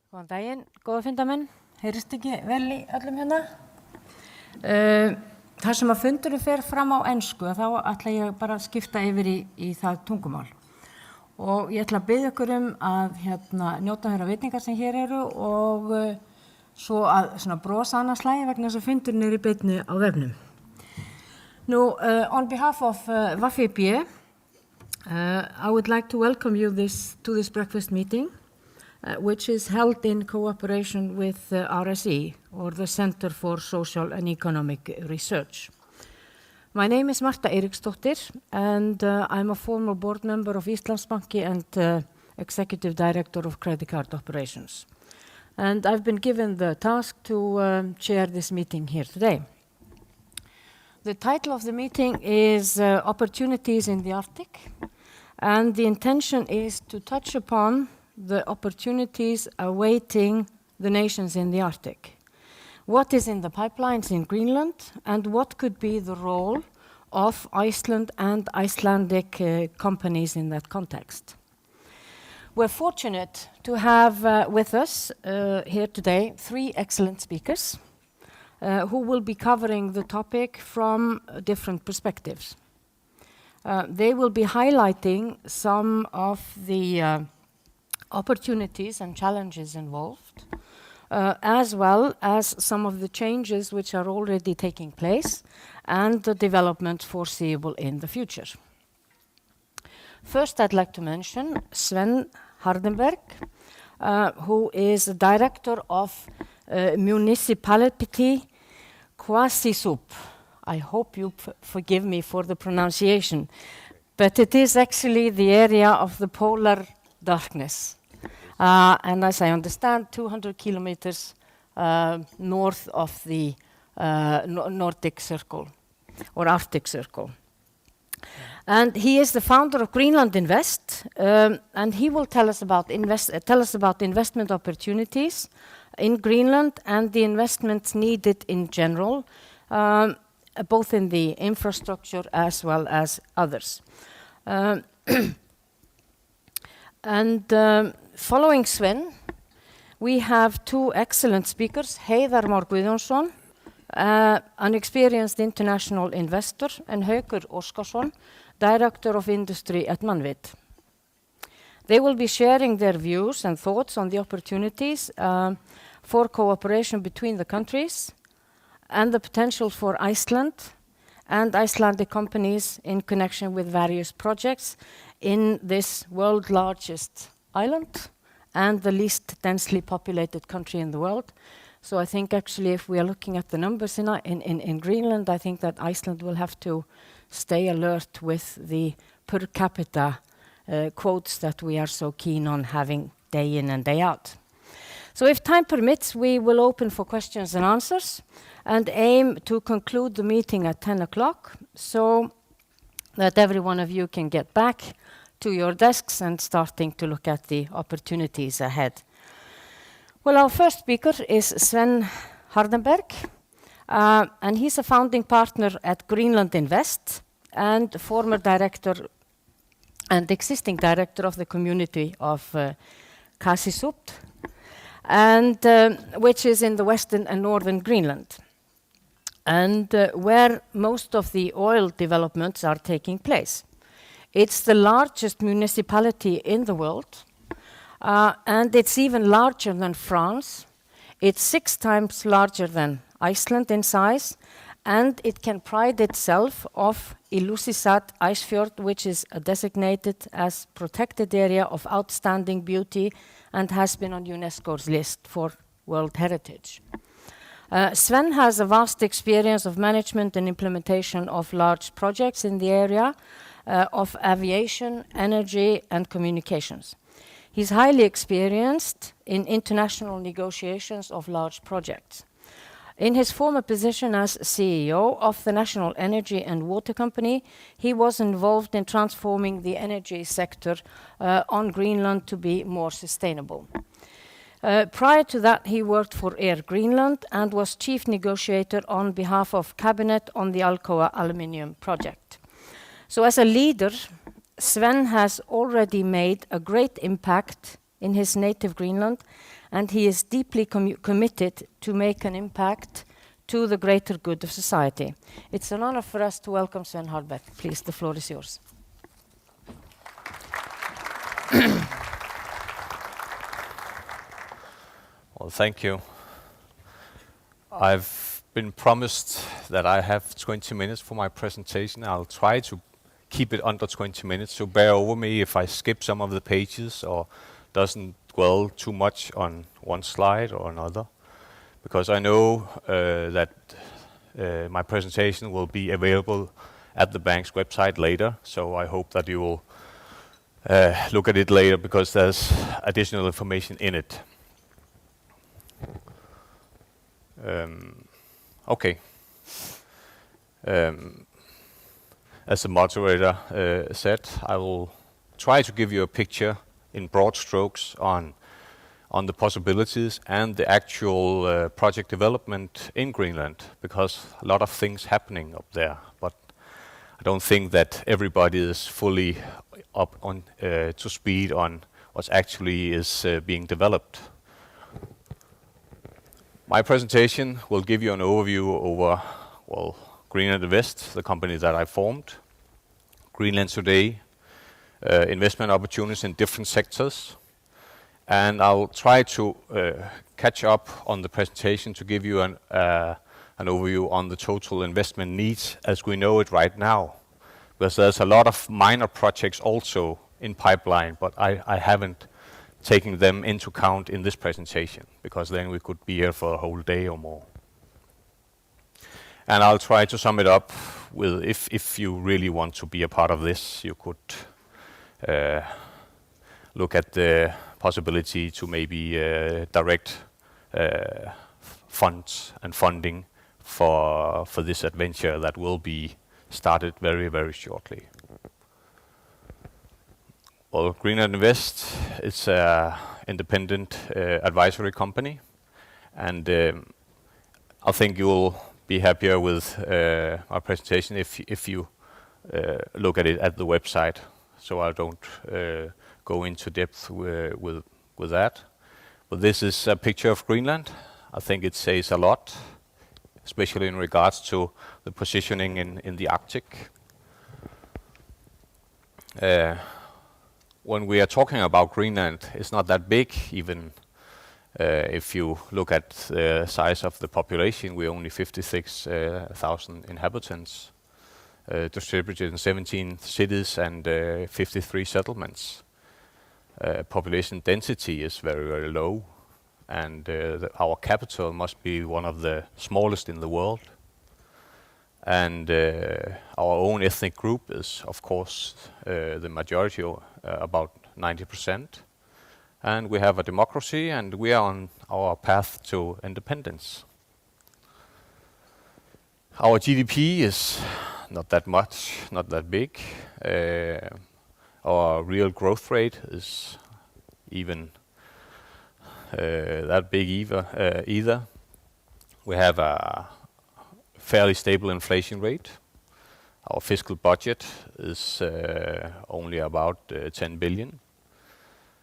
Góðan daginn, góða fundarmenn. Heyrist ekki vel í öllum hérna? Þar sem að fundurinn fer fram á ensku, þá ætla ég bara að skipta yfir í það tungumál. Og ég ætla að biðja ykkur að njóta þeirra vitningar sem hér eru og svo að svona brosa annars slagi vegna þess að fundurinn í beinni á vefnum. Now, on behalf of VAFIB, I would like to welcome you to this breakfast meeting, which is held in cooperation with RSE, or the Center for Social and Economic Research. My name is Martha Eiríksdóttir, and I'm a former board member of Íslandsbanki and executive director of credit card operations. And I've been given the task to chair this meeting here today. The title of the meeting is Opportunities in the Arctic, and the intention is to touch upon the opportunities awaiting the nations in the Arctic. What is in the pipelines in Greenland, and what could be the role of Iceland and Icelandic companies in that context? We're fortunate to have with us here today 3 excellent speakers who will be covering the topic from different perspectives. They will be highlighting some of the opportunities and challenges involved, as well as some of the changes which are already taking place and the developments foreseeable in the future. First, I'd like to mention Svend Hardenberg, who is the director of municipality Qaatsuitsup. I hope you forgive me for the pronunciation, but it is actually the area of the polar darkness. And as I understand, 200 kilometers north of the Nordic Circle, or Arctic Circle. And he is the founder of Greenland Invest, and he will tell us about investment opportunities in Greenland and the investments needed in general, both in the infrastructure as well as others. Following Svend, we have 2 excellent speakers, Heiðar Már Guðjónsson, an experienced international investor, and Haukur Óskarsson, Director of Industry at Manvit. They will be sharing their views and thoughts on the opportunities for cooperation between the countries and the potential for Iceland and Icelandic companies in connection with various projects in this world's largest island and the least densely populated country in the world. So I think actually if we are looking at the numbers in Greenland, I think that Iceland will have to stay alert with the per capita quotes that we are so keen on having day in and day out. So if time permits, we will open for questions and answers and aim to conclude the meeting at 10 o'clock so that every one of you can get back to your desks and starting to look at the opportunities ahead. Well, our first speaker is Svend Hardenberg, and he's a founding partner at Greenland Invest and former director and existing director of the community of Qaatsuitsup, and which is in the western and northern Greenland, and where most of the oil developments are taking place. It's the largest municipality in the world, and it's even larger than France. It's 6 times larger than Iceland in size, and it can pride itself of Illussisat Icefjord, which is designated as protected area of outstanding beauty and has been on UNESCO's list for World Heritage. Svend has a vast experience of management and implementation of large projects in the area of aviation, energy, and communications. He's highly experienced in international negotiations of large projects. In his former position as CEO of the National Energy and Water Company, he was involved in transforming the energy sector on Greenland to be more sustainable. Prior to that, he worked for Air Greenland and was chief negotiator on behalf of Cabinet on the Alcoa aluminium project. So as a leader, Sven has already made a great impact in his native Greenland, and he is deeply committed to make an impact to the greater good of society. It's an honor for us to welcome Svend Hardenberg. Please, the floor is yours. Well, thank you. I've been promised that I have 20 minutes for my presentation. I'll try to keep it under 20 minutes, so bear over me if I skip some of the pages or doesn't dwell too much on one slide or another, because I know that my presentation will be available at the bank's website later, so I hope that you will look at it later because there's additional information in it. Okay. As the moderator said, I will try to give you a picture in broad strokes on the possibilities and the actual project development in Greenland, because a lot of things happening up there, but I don't think that everybody is fully up on to speed on what actually is being developed. My presentation will give you an overview over, well, Greenland Invest, the company that I formed, Greenland today, investment opportunities in different sectors, and I'll try to catch up on the presentation to give you an overview on the total investment needs as we know it right now, because there's a lot of minor projects also in pipeline, but I haven't taken them into account in this presentation, because then we could be here for a whole day or more. And I'll try to sum it up with, if you really want to be a part of this, you could look at the possibility to maybe direct funds and funding for this adventure that will be started very, very shortly. Well, Greenland Invest is an independent advisory company, and I think you'll be happier with our presentation if you look at it at the website. So I don't go into depth with that. But this is a picture of Greenland. I think it says a lot, especially in regards to the positioning in the Arctic. When we are talking about Greenland, it's not that big, even if you look at the size of the population. We're only 56,000 inhabitants, distributed in 17 cities and 53 settlements. Population density is very, very low, and our capital must be one of the smallest in the world. And our own ethnic group is, of course, the majority, about 90%. And we have a democracy, and we are on our path to independence. Our GDP is not that much, not that big. Our real growth rate is even that big either. We have a fairly stable inflation rate. Our fiscal budget is only about 10 billion.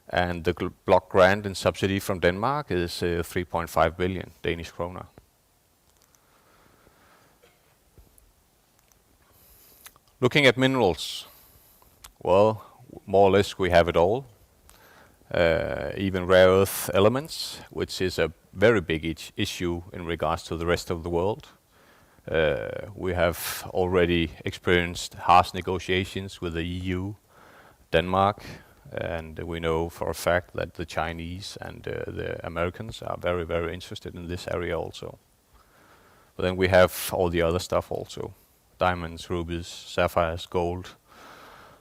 And the block grant and subsidy from Denmark is 3.5 billion Danish kroner. Looking at minerals, well, more or less we have it all. Even rare earth elements, which is a very big issue in regards to the rest of the world. We have already experienced harsh negotiations with the EU, Denmark, and we know for a fact that the Chinese and the Americans are very, very interested in this area also. But then we have all the other stuff also. Diamonds, rubies, sapphires, gold,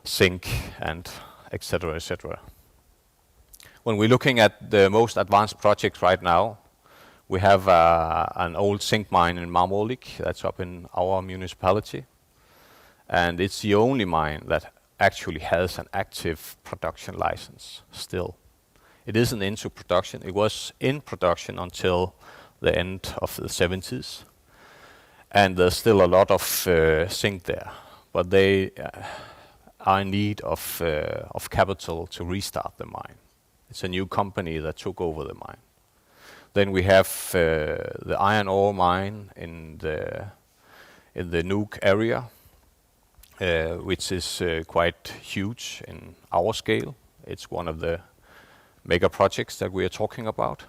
zinc, and etc., etc. When we're looking at the most advanced projects right now, we have an old zinc mine in Marmolik that's up in our municipality. And it's the only mine that actually has an active production license still. It isn't into production. It was in production until the end of the 70s. And there's still a lot of zinc there. But they are in need of capital to restart the mine. It's a new company that took over the mine. Then we have the iron ore mine in the Nuuk area, which is quite huge in our scale. It's one of the mega projects that we are talking about.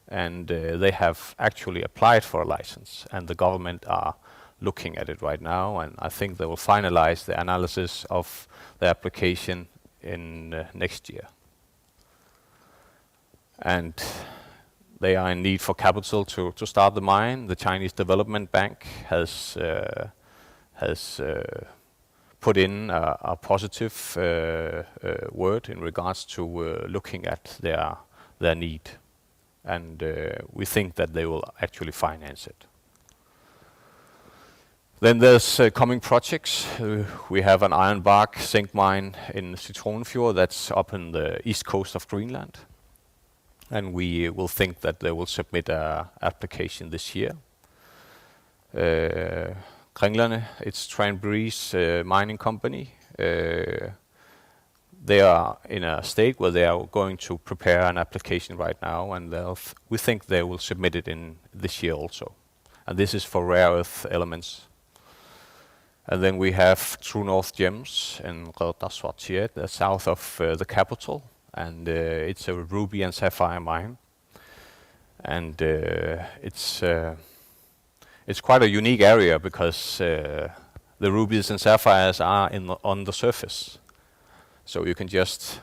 And they have actually applied for a license, and the government are looking at it right now, and I think they will finalize the analysis of the application in next year. And they are in need for capital to start the mine. The Chinese Development Bank has put in a positive word in regards to looking at their need. And we think that they will actually finance it. Then there's coming projects. We have an iron bark zinc mine in Citronefjord that's up in the east coast of Greenland. And we will think that they will submit an application this year. Grænlendinga, it's Tranbreeze mining company. They are in a state where they are going to prepare an application right now, and we think they will submit it in this year also. And this is for rare earth elements. And then we have True North Gems in the south of the capital, and it's a ruby and sapphire mine. And it's quite a unique area because the rubies and sapphires are on the surface. So you can just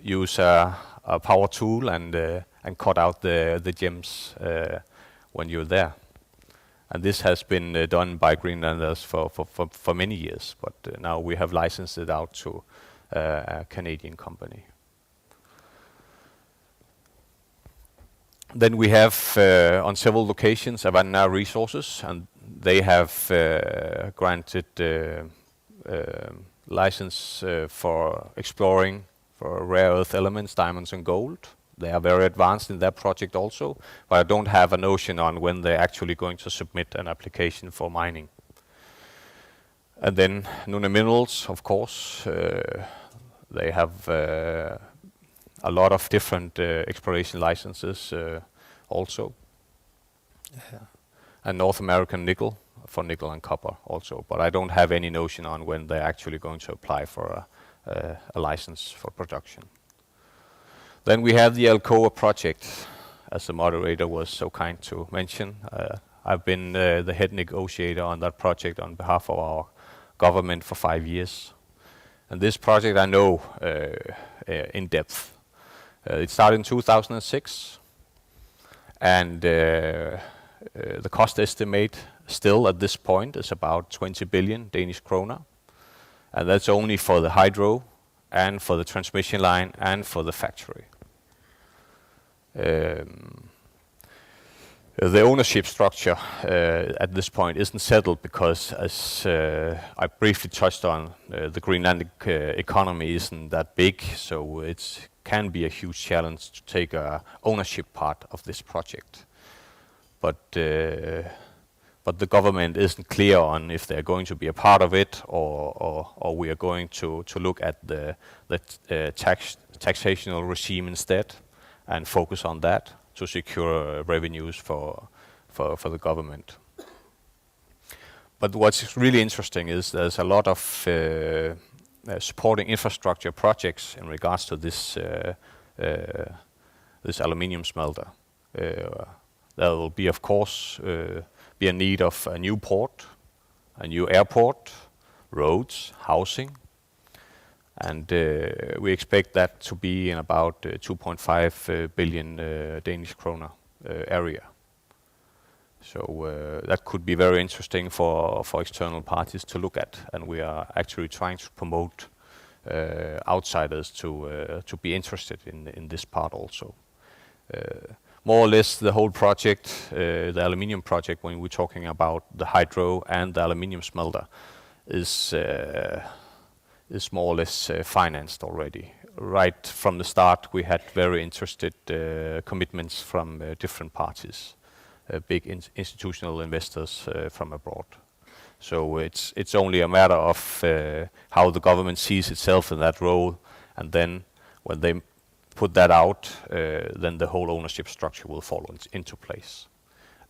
use a power tool and cut out the gems when you're there. And this has been done by Greenlanders for many years, but now we have licensed it out to a Canadian company. Then we have on several locations Avanna Resources, and they have granted license for exploring for rare earth elements, diamonds and gold. They are very advanced in that project also, but I don't have a notion on when they're actually going to submit an application for mining. And then Nune Minerals, of course, they have a lot of different exploration licenses also. And North American Nickel for nickel and copper also, but I don't have any notion on when they're actually going to apply for a license for production. Then we have the Alcoa project, as the moderator was so kind to mention. I've been the head negotiator on that project on behalf of our government for 5 years. And this project I know in depth. It started in 2006, and the cost estimate still at this point is about 20 billion Danish kroner. And that's only for the hydro and for the transmission line and for the factory. The ownership structure at this point isn't settled because, as I briefly touched on, the Greenlandic economy isn't that big, so it can be a huge challenge to take a ownership part of this project. But the government isn't clear on if they're going to be a part of it or we are going to look at the taxational regime instead and focus on that to secure revenues for the government. But what's really interesting is there's a lot of supporting infrastructure projects in regards to this aluminium smelter. There will be, of course, be a need of a new port, a new airport, roads, housing, and we expect that to be in about 2.5 billion Danish kroner area. So that could be very interesting for external parties to look at, and we are actually trying to promote outsiders to be interested in this part also. More or less the whole project, the aluminium project, when we're talking about the hydro and the aluminium smelter, is more or less financed already. right from the start, we had very interested commitments from different parties, big institutional investors from abroad. So it's only a matter of how the government sees itself in that role, and then when they put that out, then the whole ownership structure will fall into place.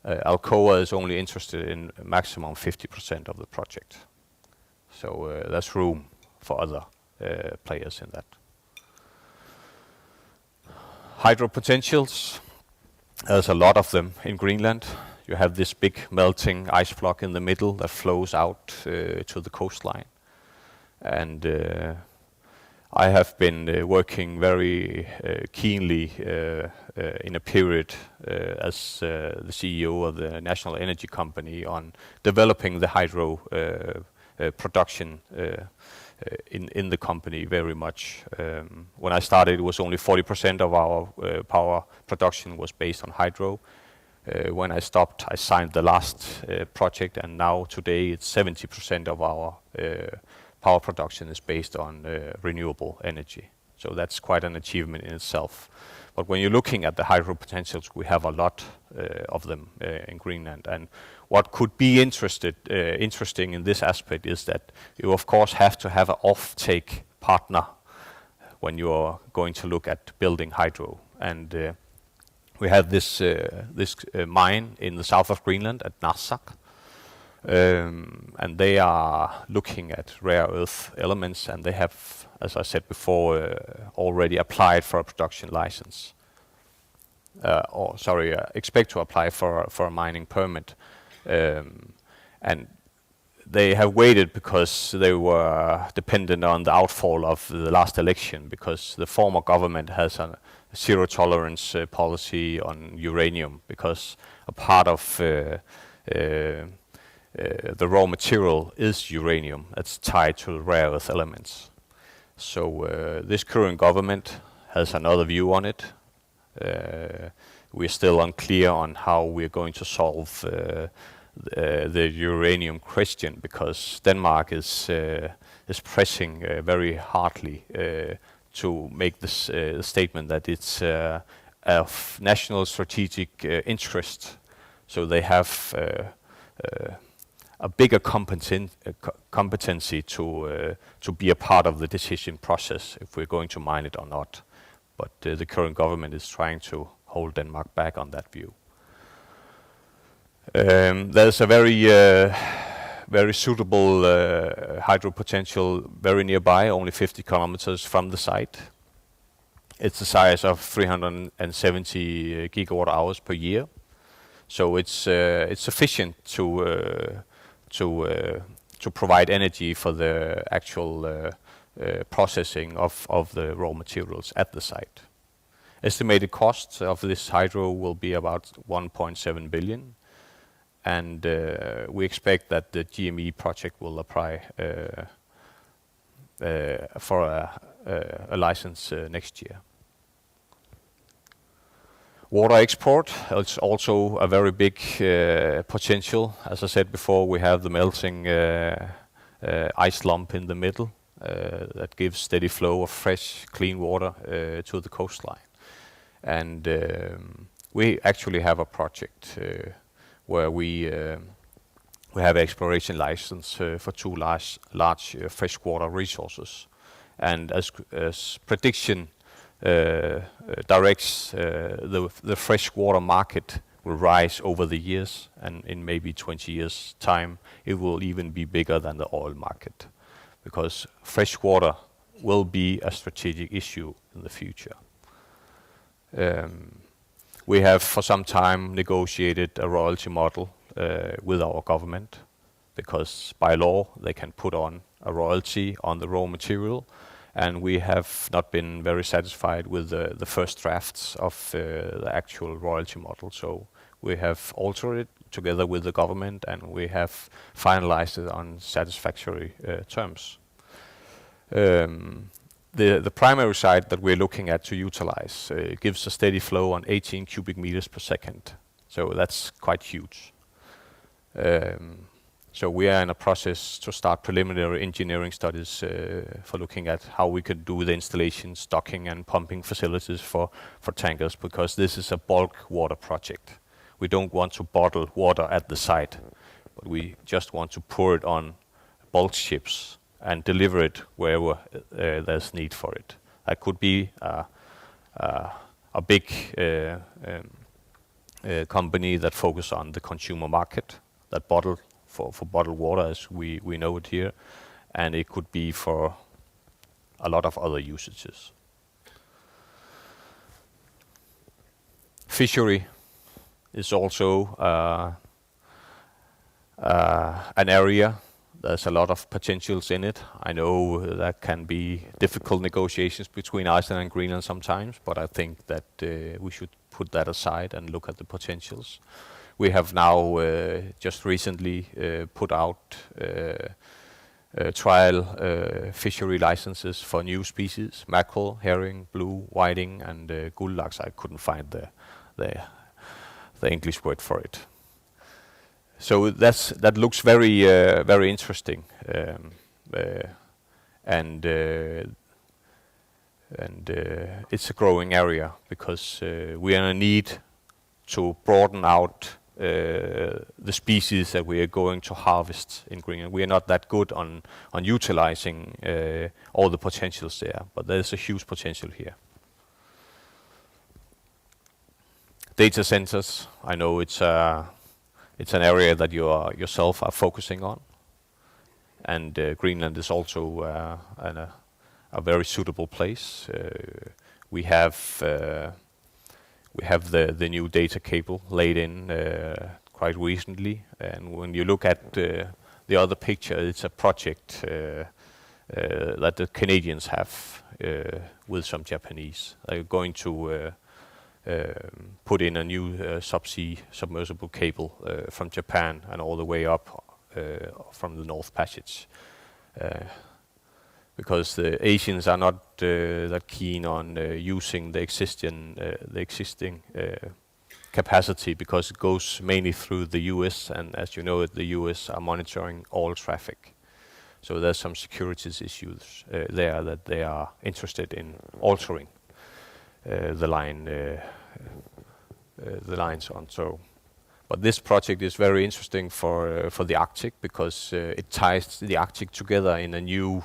Alcoa is only interested in a maximum 50% of the project. So there's room for other players in that. Hydro potentials, there's a lot of them in Greenland. You have this big melting ice block in the middle that flows out to the coastline. And I have been working very keenly in a period as the CEO of the National Energy Company on developing the hydro production in the company very much. When I started, it was only 40% of our power production was based on hydro. When I stopped, I signed the last project, and now today it's 70% of our power production is based on renewable energy. So that's quite an achievement in itself. But when you're looking at the hydro potentials, we have a lot of them in Greenland. And what could be interesting in this aspect is that you of course have to have an off-take partner when you're going to look at building hydro. And we have this mine in the south of Greenland at Narsak. And they are looking at rare earth elements, and they have, as I said before, already applied for a production license. Expect to apply for a mining permit. And they have waited because they were dependent on the outfall of the last election, because the former government has a zero tolerance policy on uranium, because a part of the raw material is uranium that's tied to rare earth elements. So this current government has another view on it. We're still unclear on how we're going to solve the uranium question, because Denmark is pressing very hardly to make this statement that it's of national strategic interest. So they have a bigger competency to be a part of the decision process if we're going to mine it or not. But the current government is trying to hold Denmark back on that view. There's a very suitable hydro potential very nearby, only 50 kilometers from the site. It's the size of 370 gigawatt hours per year. So it's sufficient to provide energy for the actual processing of the raw materials at the site. Estimated cost of this hydro will be about 1.7 billion, and we expect that the GME project will apply for a license next year. Water export, it's also a very big potential. As I said before, we have the melting ice lump in the middle that gives steady flow of fresh, clean water to the coastline. And we actually have a project where we have exploration license for two large freshwater resources. And as prediction directs, the freshwater market will rise over the years, and in maybe 20 years' time, it will even be bigger than the oil market, because freshwater will be a strategic issue in the future. We have for some time negotiated a royalty model with our government, because by law they can put on a royalty on the raw material, and we have not been very satisfied with the first drafts of the actual royalty model. So we have altered it together with the government, and we have finalized it on satisfactory terms. The primary site that we're looking at to utilize gives a steady flow on 18 cubic meters per second. So that's quite huge. So we are in a process to start preliminary engineering studies for looking at how we could do the installation, stocking and pumping facilities for tankers, because this is a bulk water project. We don't want to bottle water at the site, but we just want to pour it on bulk ships and deliver it wherever there's need for it. That could be a big company that focus on the consumer market, that bottle for bottled water as we know it here, and it could be for a lot of other usages. Fishery is also an area. There's a lot of potentials in it. I know that can be difficult negotiations between Iceland and Greenland sometimes, but I think that we should put that aside and look at the potentials. We have now just recently put out trial fishery licenses for new species: mackerel, herring, blue whiting, and gullaks. I couldn't find the English word for it. So that looks very very interesting, and it's a growing area because we are in need to broaden out the species that we are going to harvest in Greenland. We are not that good on utilizing all the potentials there, but there's a huge potential here. Data centers, I know it's an area that you yourself are focusing on, and Greenland is also a very suitable place. We have the new data cable laid in quite recently, and when you look at the other picture, it's a project that the Canadians have with some Japanese. They're going to put in a new subsea submersible cable from Japan and all the way up from the North Passage. Because the Asians are not that keen on using the existing capacity, because it goes mainly through the US, and as you know, the US are monitoring all traffic. So there's some securities issues there that they are interested in altering the lines on. So, but this project is very interesting for the Arctic, because it ties the Arctic together in a new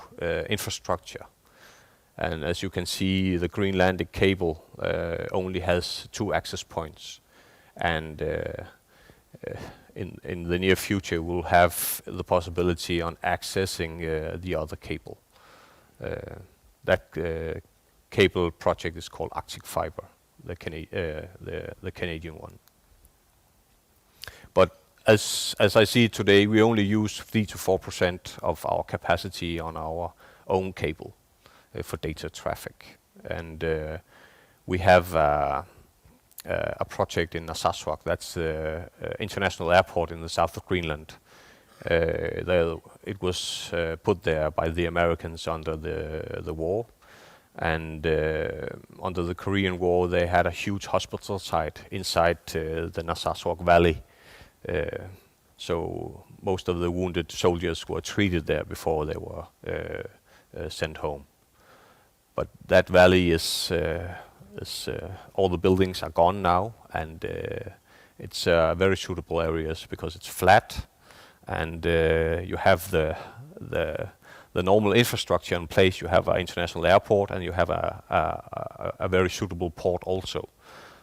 infrastructure. And as you can see, the Greenlandic cable only has 2 access points, and in the near future we'll have the possibility on accessing the other cable. That cable project is called Arctic Fiber, the Canadian one. But as I see it today, we only use 3 to 4% of our capacity on our own cable for data traffic. And we have a project in Narsarsuaq, that's the international airport in the south of Greenland. It was put there by the Americans under the war. And under the Korean War, they had a huge hospital site inside the Narsarsuaq Valley. So most of the wounded soldiers were treated there before they were sent home. But that valley is all the buildings are gone now, and it's very suitable areas because it's flat, and you have the normal infrastructure in place. You have an international airport, and you have a very suitable port also.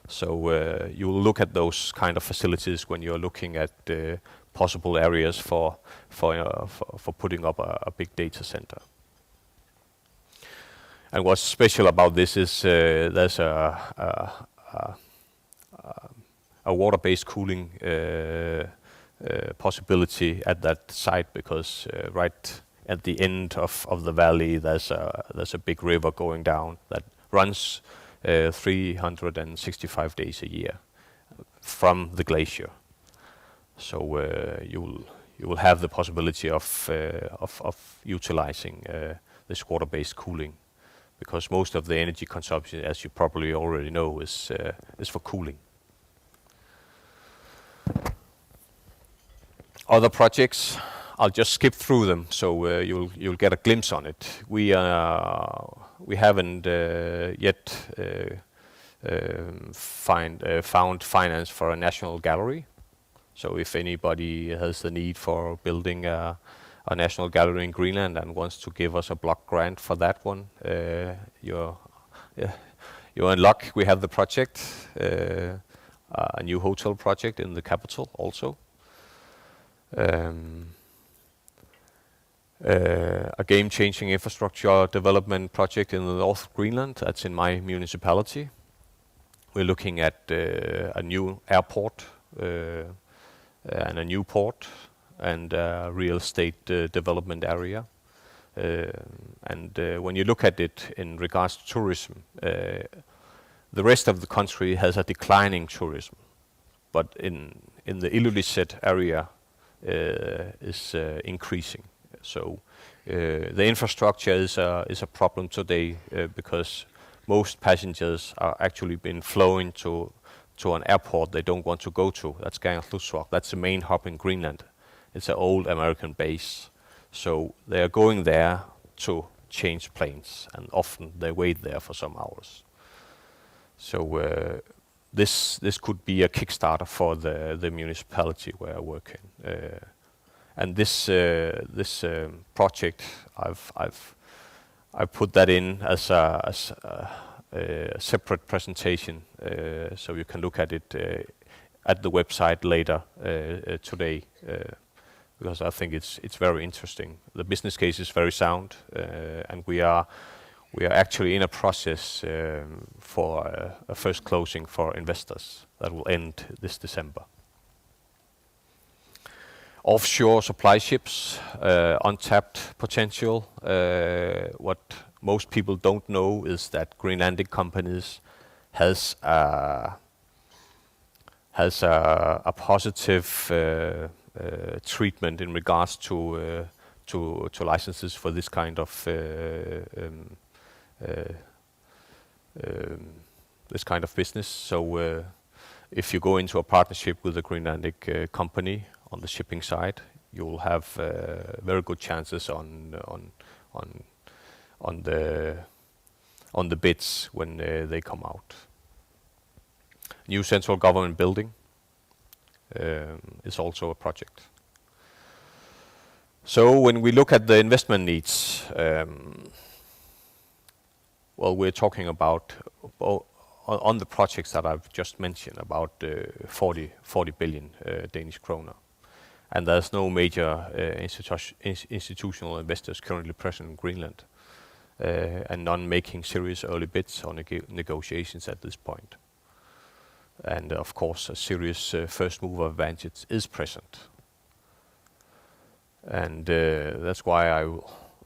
So you will look at those kind of facilities when you're looking at possible areas for putting up a big data center. And what's special about this is there's a water-based cooling possibility at that site, because right at the end of the valley there's a big river going down that runs 365 days a year from the glacier. So you will have the possibility of utilizing this water-based cooling, because most of the energy consumption, as you probably already know, is for cooling. Other projects I'll just skip through them so you'll get a glimpse on it. We haven't yet found finance for a national gallery. So if anybody has the need for building a national gallery in Greenland and wants to give us a block grant for that one, you're in luck. We have the project, a new hotel project in the capital also. A game-changing infrastructure development project in the north of Greenland. That's in my municipality. We're looking at a new airport and a new port and a real estate development area. When you look at it in regards to tourism, the rest of the country has a declining tourism, but in the Ilulissat area is increasing. So the infrastructure is a problem today because most passengers are actually been flowing to an airport they don't want to go to. That's Qaatsuitsup. That's the main hub in Greenland. It's an old American base. So they are going there to change planes, and often they wait there for some hours. So this could be a kickstarter for the municipality where I work in. And this project, I've put that in as a separate presentation, so you can look at it at the website later today, because I think it's very interesting. The business case is very sound, and we are actually in a process for a first closing for investors that will end this December. Offshore supply ships, untapped potential. What most people don't know is that Greenlandic companies has a positive treatment in regards to licenses for this kind of business. So if you go into a partnership with a Greenlandic company on the shipping side, you will have very good chances on the bids when they come out. New central government building is also a project. So when we look at the investment needs, well, we're talking about on the projects that I've just mentioned, about 40 billion Danish kroner. And there's no major institutional investors currently present in Greenland, and none making serious early bids or negotiations at this point. And of course, a serious first mover advantage is present. And that's why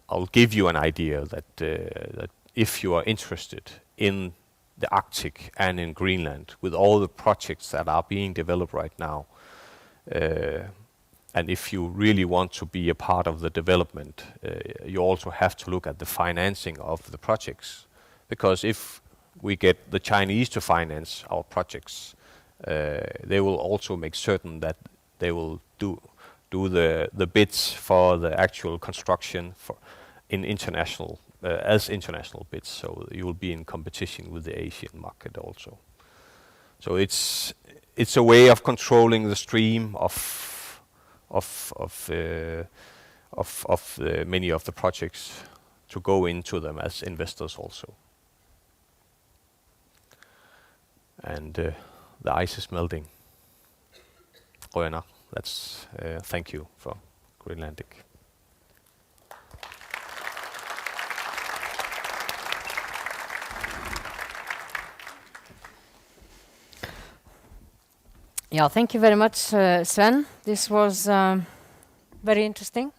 I'll give you an idea that if you are interested in the Arctic and in Greenland, with all the projects that are being developed right now, and if you really want to be a part of the development, you also have to look at the financing of the projects. Because if we get the Chinese to finance our projects, they will also make certain that they will do the bids for the actual construction in international as international bids. So you will be in competition with the Asian market also. So it's a way of controlling the stream of many of the projects to go into them as investors also. And the ice is melting. Rønner, that's thank you for Greenlandic. Yeah, thank you very much, Sven. This was very interesting.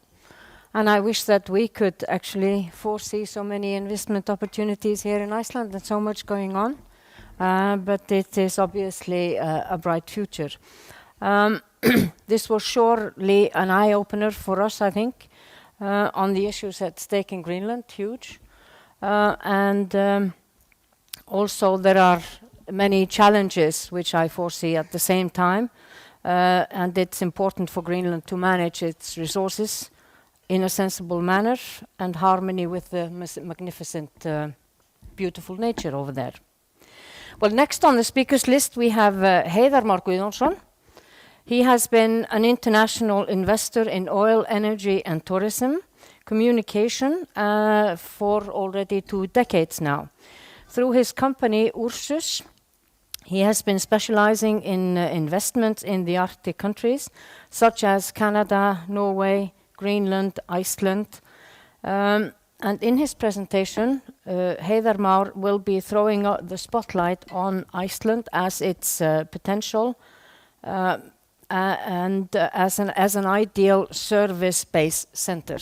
And I wish that we could actually foresee so many investment opportunities here in Iceland and so much going on. But it is obviously a bright future. This was surely an eye-opener for us, I think, on the issues at stake in Greenland, huge. And also there are many challenges which I foresee at the same time. and it's important for Greenland to manage its resources in a sensible manner and harmony with the magnificent, beautiful nature over there. Well, next on the speakers list we have Heiðar Már Guðjónsson. He has been an international investor in oil, energy and tourism, communication for already 2 decades now. Through his company Ursus, he has been specializing in investments in the Arctic countries, such as Canada, Norway, Greenland, Iceland. And in his presentation, Heiðar Már will be throwing the spotlight on Iceland as its potential and as an ideal service-based center.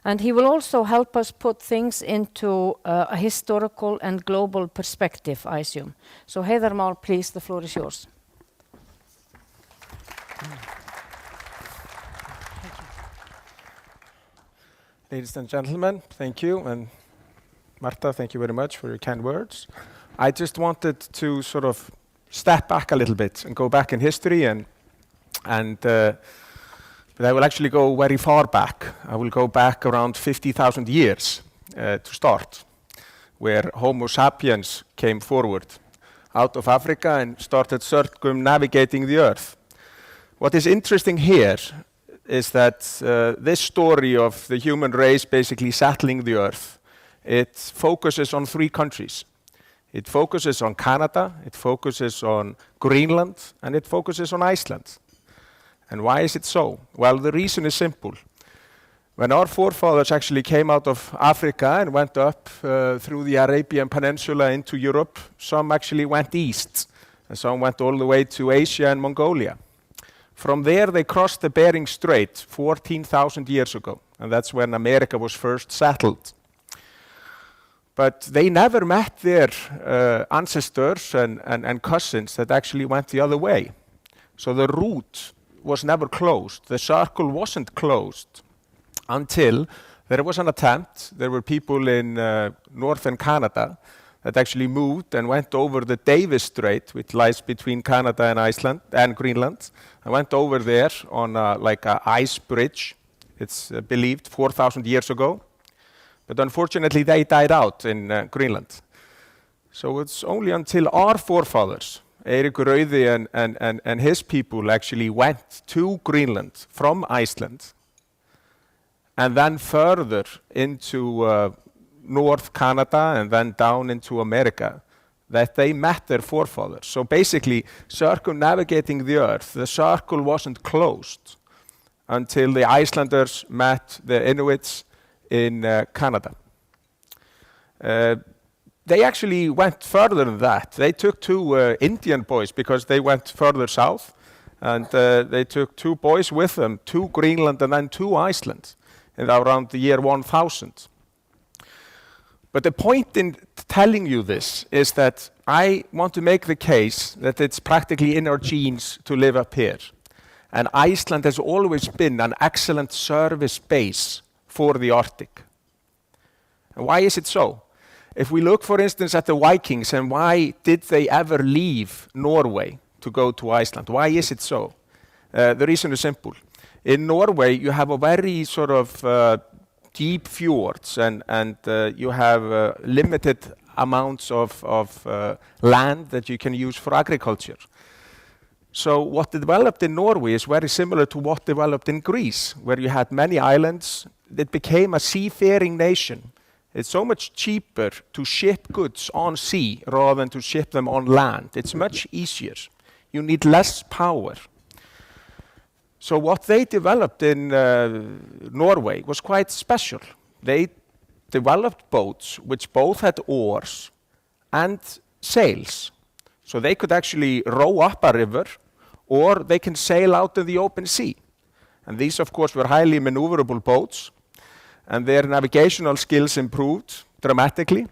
And he will also help us put things into a historical and global perspective, I assume. So Heiðar Már, please, the floor is yours. Ladies and gentlemen, thank you. And Martha, thank you very much for your kind words. I just wanted to sort of step back a little bit and go back in history but I will actually go very far back. I will go back around 50,000 years to start, where Homo sapiens came forward out of Africa and started circumnavigating the earth. What is interesting here is that this story of the human race basically settling the earth, it focuses on 3 countries. It focuses on Canada, it focuses on Greenland, and it focuses on Iceland. And why is it so? Well, the reason is simple. When our forefathers actually came out of Africa and went up through the Arabian Peninsula into Europe, some actually went east, and some went all the way to Asia and Mongolia. From there, they crossed the Bering Strait 14,000 years ago, and that's when America was first settled. But they never met their ancestors and cousins that actually went the other way. So the route was never closed. The circle wasn't closed until there was an attempt. There were people in northern Canada that actually moved and went over the Davis Strait, which lies between Canada and Iceland and Greenland. I went over there on like an ice bridge. It's believed 4,000 years ago. But unfortunately, they died out in Greenland. So it's only until our forefathers, Eiríkur Rauði and his people, actually went to Greenland from Iceland and then further into North Canada and then down into America, that they met their forefathers. So basically, circumnavigating the earth, the circle wasn't closed until the Icelanders met the Inuits in Canada. They actually went further than that. They took 2 Indian boys because they went further south, and they took 2 boys with them to Greenland and then to Iceland in around the year 1000. But the point in telling you this is that I want to make the case that it's practically in our genes to live up here. And Iceland has always been an excellent service base for the Arctic. And why is it so? If we look, for instance, at the Vikings and why did they ever leave Norway to go to Iceland? Why is it so? The reason is simple. In Norway, you have a very sort of deep fjords and you have limited amounts of land that you can use for agriculture. So what developed in Norway is very similar to what developed in Greece, where you had many islands. It became a seafaring nation. It's so much cheaper to ship goods on sea rather than to ship them on land. It's much easier. You need less power. So what they developed in Norway was quite special. They developed boats which both had oars and sails. So they could actually row up a river, or they can sail out in the open sea. And these, of course, were highly maneuverable boats, and their navigational skills improved dramatically.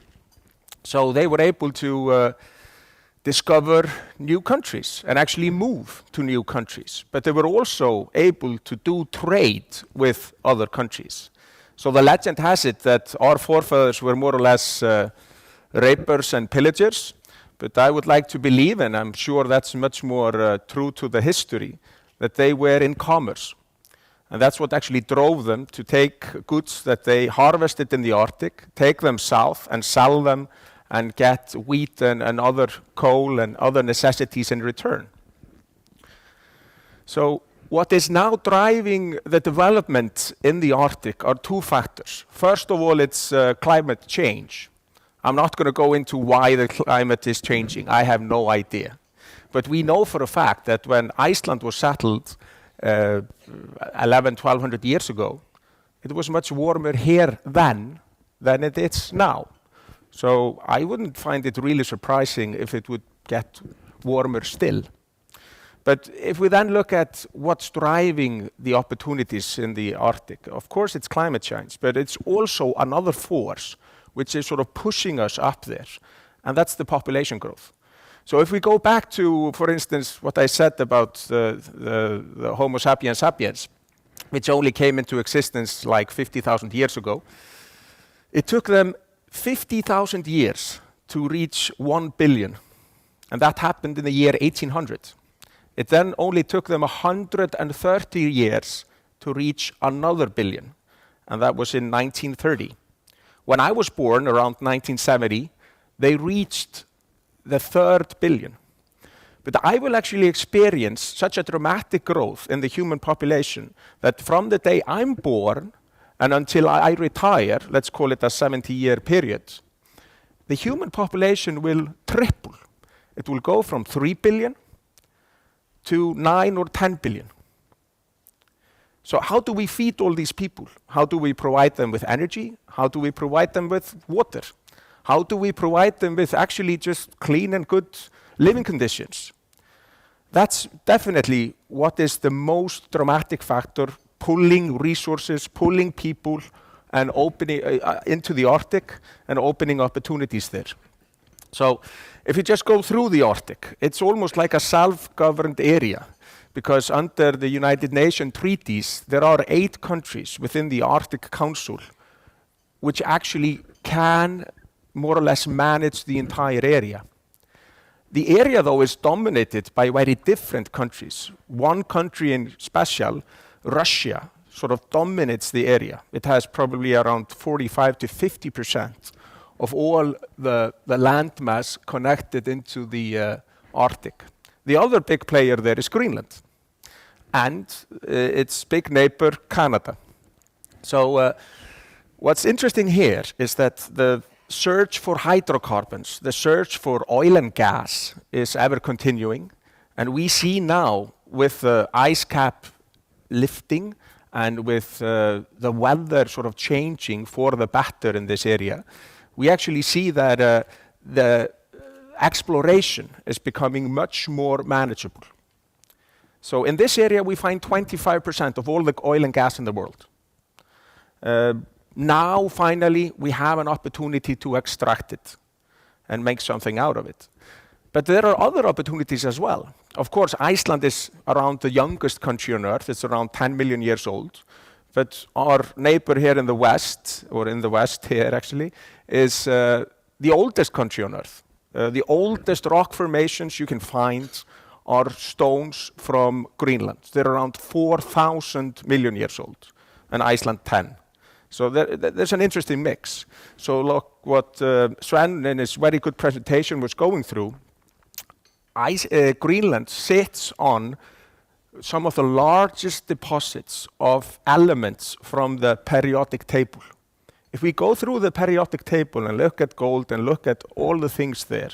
So they were able to discover new countries and actually move to new countries. But they were also able to do trade with other countries. So the legend has it that our forefathers were more or less rapers and pillagers, But I would like to believe, and I'm sure that's much more true to the history, that they were in commerce. And that's what actually drove them to take goods that they harvested in the Arctic, take them south and sell them and get wheat and other coal and other necessities in return. So what is now driving the development in the Arctic are two factors. First of all, it's climate change. I'm not going to go into why the climate is changing. I have no idea. But we know for a fact that when Iceland was settled 1,100 years ago, it was much warmer here then than it is now. So I wouldn't find it really surprising if it would get warmer still. But if we then look at what's driving the opportunities in the Arctic, of course it's climate change, but it's also another force which is sort of pushing us up there, and that's the population growth. So if we go back to, for instance, what I said about the Homo sapiens sapiens, which only came into existence like 50,000 years ago, it took them 50,000 years to reach 1 billion, and that happened in the year 1800. It then only took them 130 years to reach another billion, and that was in 1930. When I was born, around 1970, they reached the 3rd billion. But I will actually experience such a dramatic growth in the human population that from the day I'm born and until I retire, let's call it a 70-year period, the human population will triple. It will go from 3 billion to 9 or 10 billion. So how do we feed all these people? How do we provide them with energy? How do we provide them with water? How do we provide them with actually just clean and good living conditions? That's definitely what is the most dramatic factor, pulling resources, pulling people and opening into the Arctic and opening opportunities there. So if you just go through the Arctic, it's almost like a self-governed area, because under the United Nations treaties, there are 8 countries within the Arctic Council which actually can more or less manage the entire area. The area, though, is dominated by very different countries. One country in special, Russia, sort of dominates the area. It has probably around 45 to 50% of all the landmass connected into the Arctic. The other big player there is Greenland, and its big neighbor, Canada. So what's interesting here is that the search for hydrocarbons, the search for oil and gas is ever continuing. And we see now with the ice cap lifting and with the weather sort of changing for the better in this area, we actually see that the exploration is becoming much more manageable. So in this area, we find 25% of all the oil and gas in the world. Now, finally, we have an opportunity to extract it and make something out of it. But there are other opportunities as well. Of course, Iceland is around the youngest country on Earth. It's around 10 million years old. But our neighbor here in the west, or in the west here actually, is the oldest country on Earth. The oldest rock formations you can find are stones from Greenland. They're around 4,000 million years old, and Iceland 10. So there's an interesting mix. So look what Svend in his very good presentation was going through. Greenland sits on some of the largest deposits of elements from the periodic table. If we go through the periodic table and look at gold and look at all the things there,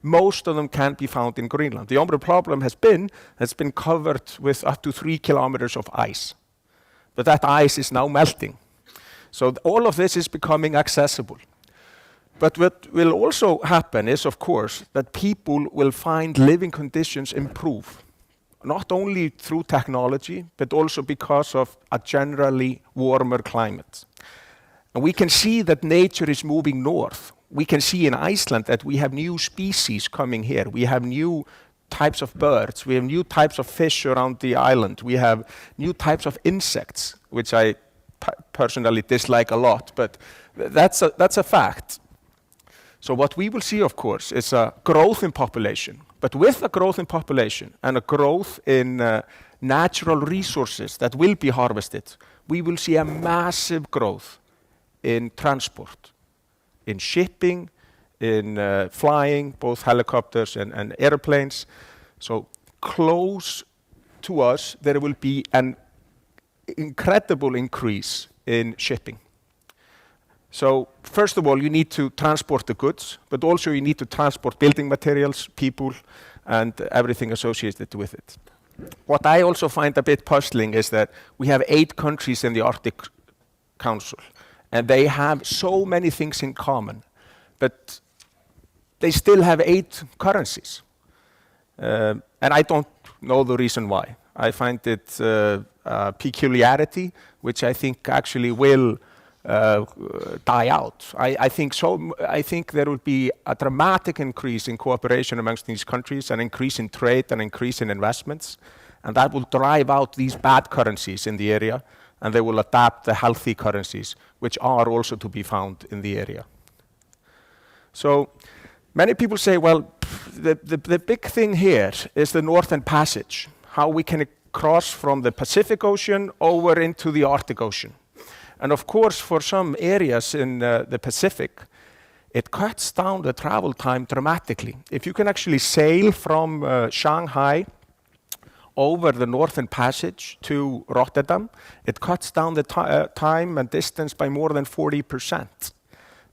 most of them can't be found in Greenland. The only problem has been covered with up to 3 kilometers of ice. But that ice is now melting. So all of this is becoming accessible. But what will also happen is, of course, that people will find living conditions improve, not only through technology, but also because of a generally warmer climate. And we can see that nature is moving north. We can see in Iceland that we have new species coming here. We have new types of birds. We have new types of fish around the island. We have new types of insects, which I personally dislike a lot, but that's a fact. So what we will see, of course, is a growth in population. But with a growth in population and a growth in natural resources that will be harvested, we will see a massive growth in transport, in shipping, in flying, both helicopters and airplanes. So close to us, there will be an incredible increase in shipping. So first of all, you need to transport the goods, but also you need to transport building materials, people, and everything associated with it. What I also find a bit puzzling is that we have 8 countries in the Arctic Council, and they have so many things in common, but they still have 8 currencies. And I don't know the reason why. I find it a peculiarity, which I think actually will die out. I think there will be a dramatic increase in cooperation amongst these countries, an increase in trade, an increase in investments, and that will drive out these bad currencies in the area, and they will adapt the healthy currencies, which are also to be found in the area. So many people say, well, the big thing here is the Northern Passage, how we can cross from the Pacific Ocean over into the Arctic Ocean. And of course, for some areas in the Pacific, it cuts down the travel time dramatically. If you can actually sail from Shanghai over the Northern Passage to Rotterdam, it cuts down the time and distance by more than 40%.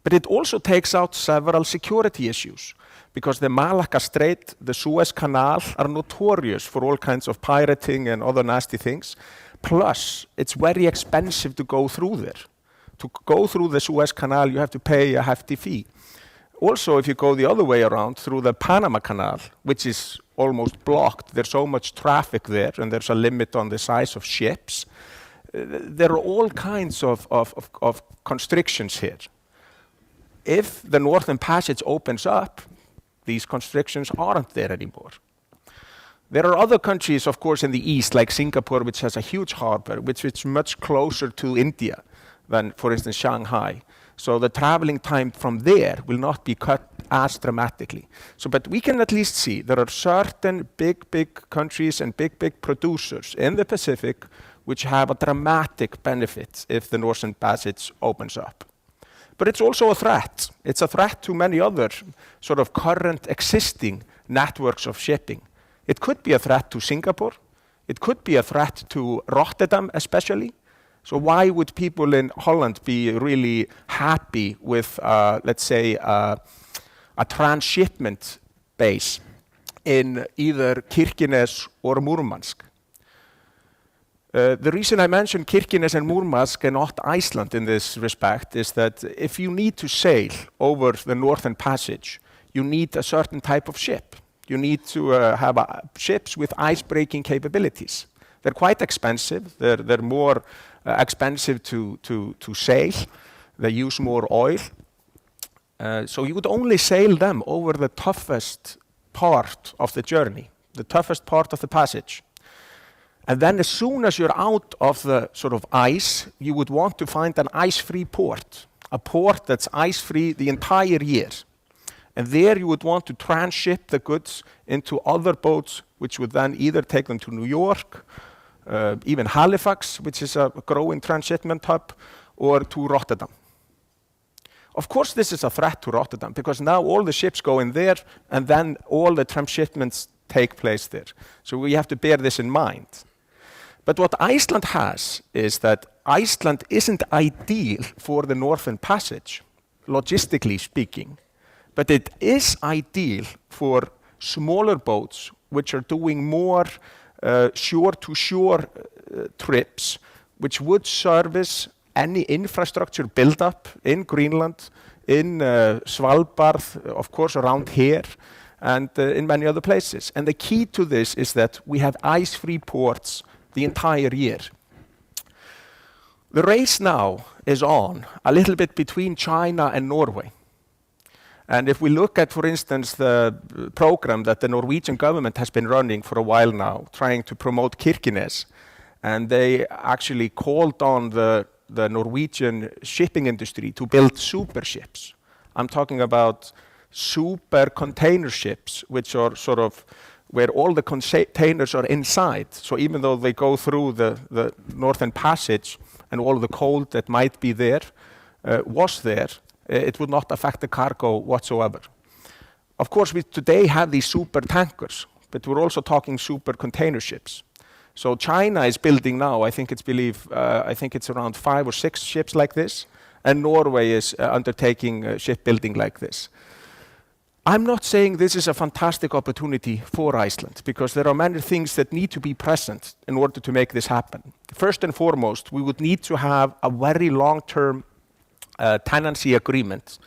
But it also takes out several security issues, because the Malacca Strait, the Suez Canal are notorious for all kinds of pirating and other nasty things. Plus, it's very expensive to go through there. To go through the Suez Canal, you have to pay a hefty fee. Also, if you go the other way around through the Panama Canal, which is almost blocked, there's so much traffic there, and there's a limit on the size of ships. There are all kinds of constrictions here. If the Northern Passage opens up, these constrictions aren't there anymore. There are other countries, of course, in the east, like Singapore, which has a huge harbor, which is much closer to India than, for instance, Shanghai. So the traveling time from there will not be cut as dramatically. So, but we can at least see there are certain big countries and big producers in the Pacific which have a dramatic benefit if the Northern Passage opens up. But it's also a threat. It's a threat to many other sort of current existing networks of shipping. It could be a threat to Singapore. It could be a threat to Rotterdam especially. So why would people in Holland be really happy with, let's say, a transshipment base in either Kirkenes or Murmansk? The reason I mentioned Kirkenes and Murmansk and not Iceland in this respect is that if you need to sail over the Northern Passage, you need a certain type of ship. You need to have ships with ice-breaking capabilities. They're quite expensive. They're more expensive to sail. They use more oil. So you would only sail them over the toughest part of the journey, the toughest part of the passage. And then as soon as you're out of the sort of ice, you would want to find an ice-free port, a port that's ice-free the entire year. And there you would want to transship the goods into other boats, which would then either take them to New York, even Halifax, which is a growing transshipment hub, or to Rotterdam. Of course, this is a threat to Rotterdam, because now all the ships go in there, and then all the transshipments take place there. So we have to bear this in mind. But what Iceland has is that Iceland isn't ideal for the Northern Passage, logistically speaking. But it is ideal for smaller boats which are doing more shore-to-shore trips, which would service any infrastructure build-up in Greenland, in Svalbard, of course around here, and in many other places. And the key to this is that we have ice-free ports the entire year. The race now is on a little bit between China and Norway. And if we look at, for instance, the program that the Norwegian government has been running for a while now, trying to promote Kirkenes, and they actually called on the Norwegian shipping industry to build super ships, I'm talking about super container ships, which are sort of where all the containers are inside. So even though they go through the Northern Passage and all the coal that might be there was there, it would not affect the cargo whatsoever. Of course, we today have these super tankers, but we're also talking super container ships. So China is building now, I think it's around 5 or 6 ships like this, and Norway is undertaking shipbuilding like this. I'm not saying this is a fantastic opportunity for Iceland, because there are many things that need to be present in order to make this happen. First and foremost, we would need to have a very long-term tenancy agreement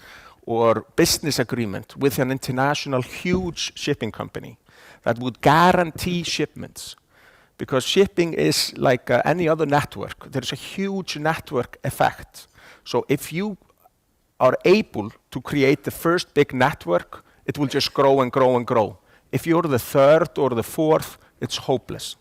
or business agreement with an international huge shipping company that would guarantee shipments. Because shipping is like any other network. There's a huge network effect. So if you are able to create the first big network, it will just grow and grow and grow. If you're the third or the fourth, it's hopeless.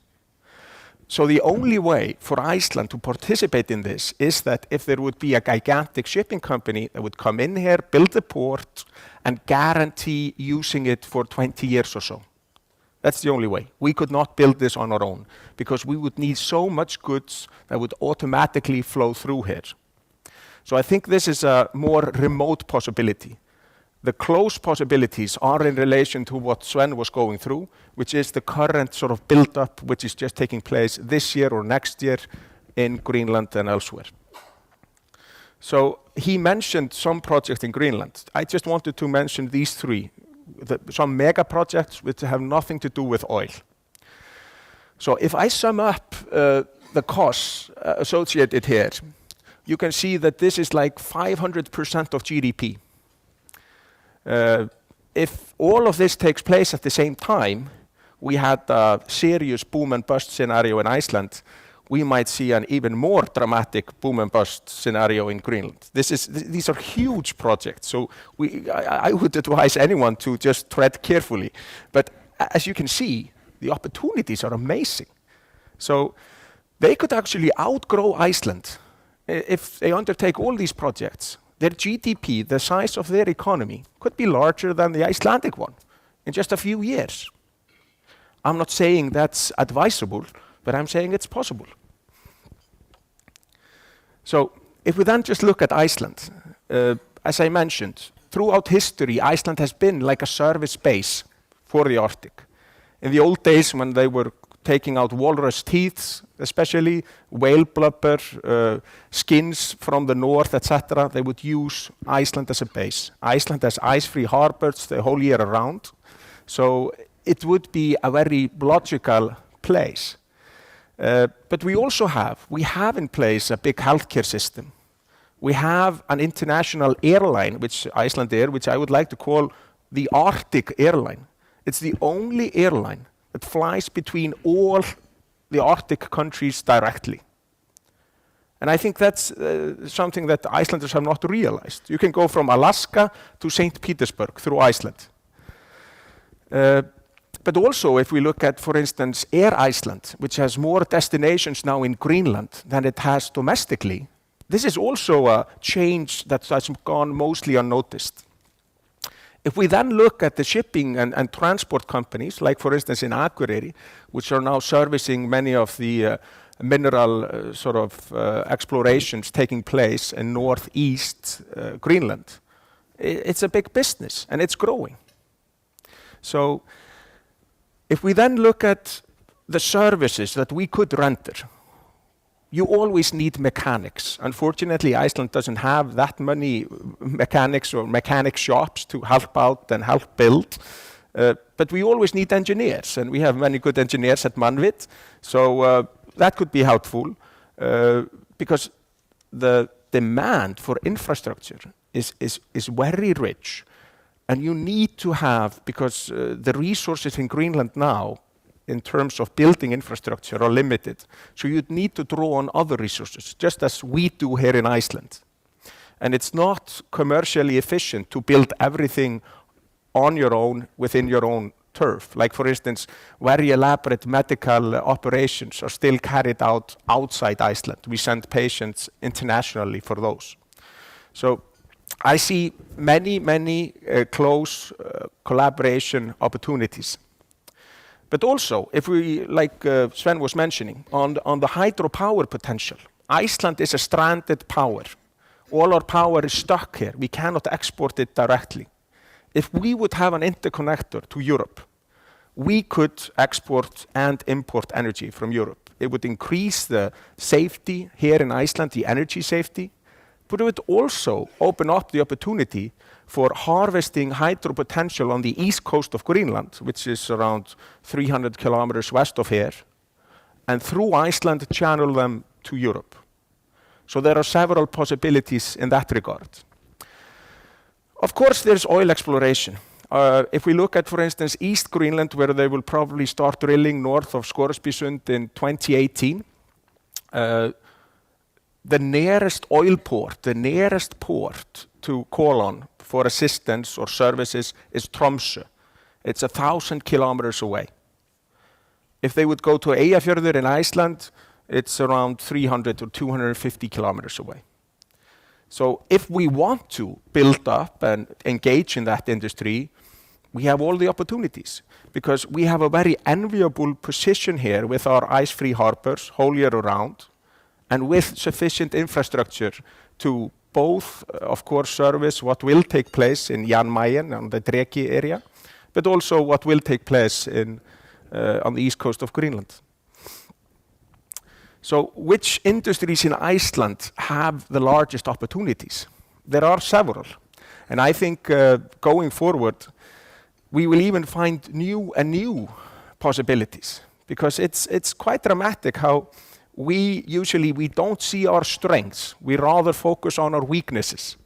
So the only way for Iceland to participate in this is that if there would be a gigantic shipping company that would come in here, build the port, and guarantee using it for 20 years or so. That's the only way. We could not build this on our own, because we would need so much goods that would automatically flow through here. So I think this is a more remote possibility. The close possibilities are in relation to what Svend was going through, which is the current sort of build-up, which is just taking place this year or next year in Greenland and elsewhere. So he mentioned some projects in Greenland. I just wanted to mention these 3. Some mega projects which have nothing to do with oil. So if I sum up the costs associated here, you can see that this is like 500% of GDP. If all of this takes place at the same time, we had a serious boom and bust scenario in Iceland, we might see an even more dramatic boom and bust scenario in Greenland. These are huge projects, so I would advise anyone to just tread carefully. But as you can see, the opportunities are amazing. So they could actually outgrow Iceland if they undertake all these projects. Their GDP, the size of their economy, could be larger than the Icelandic one in just a few years. I'm not saying that's advisable, but I'm saying it's possible. So if we then just look at Iceland, as I mentioned, throughout history, Iceland has been like a service base for the Arctic. In the old days, when they were taking out walrus teeth, especially whale blubber, skins from the north, etc., they would use Iceland as a base. Iceland has ice-free harbors the whole year around, so it would be a very logical place. But we also have in place a big healthcare system. We have an international airline, which Iceland Air, which I would like to call the Arctic airline. It's the only airline that flies between all the Arctic countries directly. And I think that's something that Icelanders have not realized. You can go from Alaska to St. Petersburg through Iceland. But also, if we look at, for instance, Air Iceland, which has more destinations now in Greenland than it has domestically, this is also a change that has gone mostly unnoticed. If we then look at the shipping and transport companies, like for instance in Akureyri, which are now servicing many of the mineral explorations taking place in northeast Greenland, it's a big business and it's growing. So if we then look at the services that we could render, you always need mechanics. Unfortunately, Iceland doesn't have that many mechanics or mechanic shops to help out and help build. But we always need engineers, and we have many good engineers at Manvit. So that could be helpful because the demand for infrastructure is very rich. And you need to have, because the resources in Greenland now, in terms of building infrastructure, are limited. So you'd need to draw on other resources, just as we do here in Iceland. And it's not commercially efficient to build everything on your own, within your own turf. Like, for instance, very elaborate medical operations are still carried out outside Iceland. We send patients internationally for those. So I see many close collaboration opportunities. But also, if we, like Svend was mentioning, on the hydropower potential, Iceland is a stranded power. All our power is stuck here. We cannot export it directly. If we would have an interconnector to Europe, we could export and import energy from Europe. It would increase the safety here in Iceland, the energy safety, but it would also open up the opportunity for harvesting hydro potential on the east coast of Greenland, which is around 300 kilometers west of here, and through Iceland channel them to Europe. So there are several possibilities in that regard. Of course, there's oil exploration. If we look at, for instance, East Greenland, where they will probably start drilling north of Scoresbysund in 2018, the nearest oil port, the nearest port to call on for assistance or services is Tromsø. It's 1,000 kilometers away. If they would go to Eyjafjörður in Iceland, it's around 300 or 250 kilometers away. So if we want to build up and engage in that industry, we have all the opportunities because we have a very enviable position here with our ice-free harbors whole year around and with sufficient infrastructure to both, of course, service what will take place in Jan Mayen and the Dreki area, but also what will take place on the east coast of Greenland. So which industries in Iceland have the largest opportunities? There are several. And I think going forward, we will even find new possibilities because it's quite dramatic how we don't see our strengths. We rather focus on our weaknesses.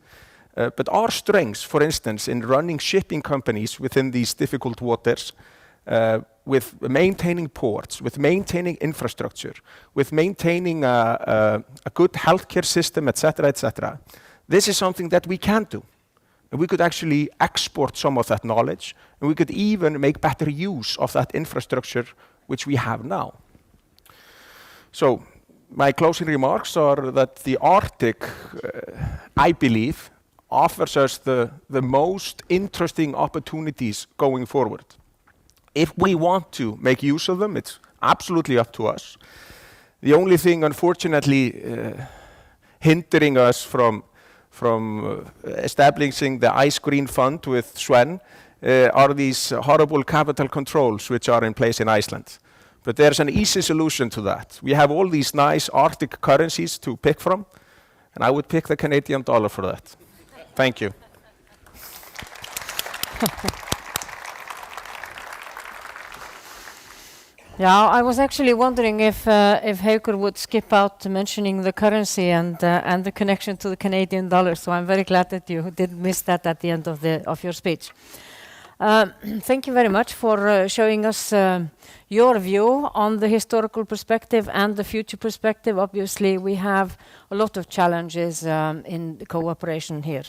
But our strengths, for instance, in running shipping companies within these difficult waters, with maintaining ports, with maintaining infrastructure, with maintaining a good healthcare system, etc. This is something that we can do. And we could actually export some of that knowledge, and we could even make better use of that infrastructure which we have now. So my closing remarks are that the Arctic, I believe, offers us the most interesting opportunities going forward. If we want to make use of them, it's absolutely up to us. The only thing, unfortunately, hindering us from establishing the Ice Green Fund with Svend are these horrible capital controls which are in place in Iceland. But there's an easy solution to that. We have all these nice Arctic currencies to pick from, and I would pick the Canadian dollar for that. Thank you. Yeah, I was actually wondering if Haukur would skip out mentioning the currency and the connection to the Canadian dollar. So I'm very glad that you didn't miss that at the end of your speech. Thank you very much for showing us your view on the historical perspective and the future perspective. Obviously, we have a lot of challenges in the cooperation here.